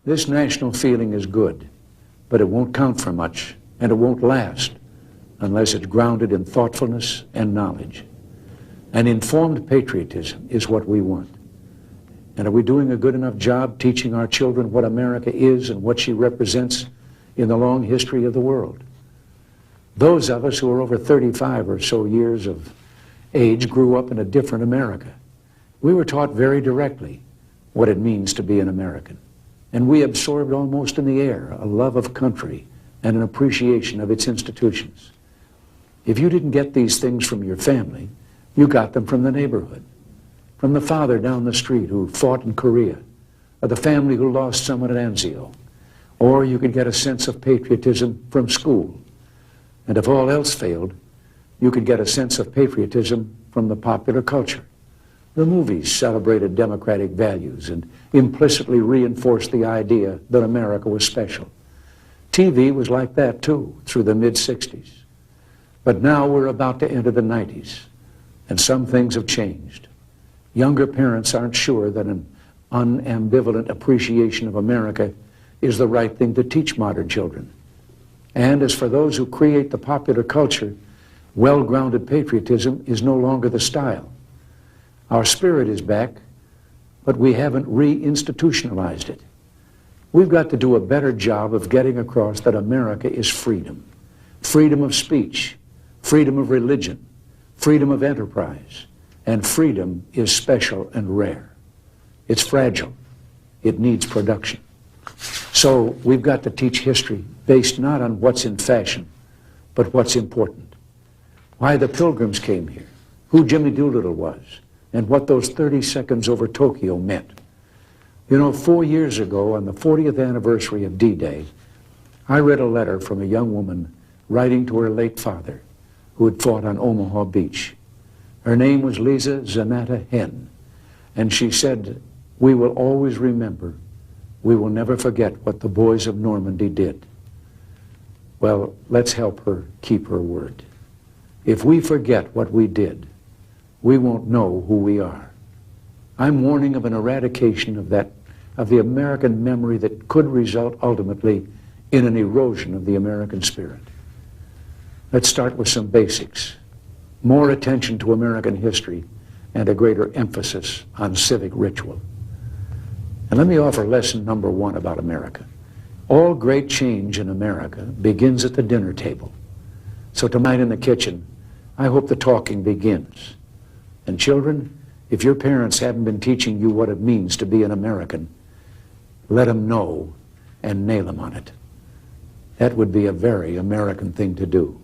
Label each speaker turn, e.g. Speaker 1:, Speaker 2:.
Speaker 1: This national feeling is good, but it won't count for much, and it won't last unless it's grounded in thoughtfulness and knowledge. An informed patriotism is what we want. And are we doing a good enough job teaching our children what America is and what she represents in the long history of the world? Those of us who are over 35 or so years of age grew up in a different America. We were taught very directly what it means to be an American. And we absorbed almost in the air a love of country and an appreciation of its institutions. If you didn't get these things from your family, you got them from the neighborhood, from the father down the street who fought in Korea, or the family who lost someone at Anzio. Or you could get a sense of patriotism from school. And if all else failed, you could get a sense of patriotism from the popular culture. The movies celebrated democratic values and implicitly reinforced the idea that America was special. TV was like that too, through the mid-60s. But now we're about to enter the 90s, and some things have changed. Younger parents aren't sure that an unambivalent appreciation of America is the right thing to teach modern children. And as for those who create the popular culture, well-grounded patriotism is no longer the style. Our spirit is back, but we haven't re-institutionalized it. We've got to do a better job of getting across that America is freedom. Freedom of speech, freedom of religion, freedom of enterprise, and freedom is special and rare. It's fragile. It needs production. So we've got to teach history based not on what's in fashion, but what's important. Why the Pilgrims came here, who Jimmy Doolittle was, and what those 30 seconds over Tokyo meant. You know, 4 years ago, on the 40th anniversary of D-Day, I read a letter from a young woman writing to her late father, who had fought on Omaha Beach. Her name was Lisa Zanata Henn, and she said, "We will always remember. We will never forget what the boys of Normandy did." Well, let's help her keep her word. If we forget what we did, we won't know who we are. I'm warning of an eradication of the American memory that could result ultimately in an erosion of the American spirit. Let's start with some basics. More attention to American history and a greater emphasis on civic ritual. And let me offer lesson number 1 about America. All great change in America begins at the dinner table. So tonight in the kitchen, I hope the talking begins. And children, if your parents haven't been teaching you what it means to be an American, let them know and nail them on it. That would be a very American thing to do.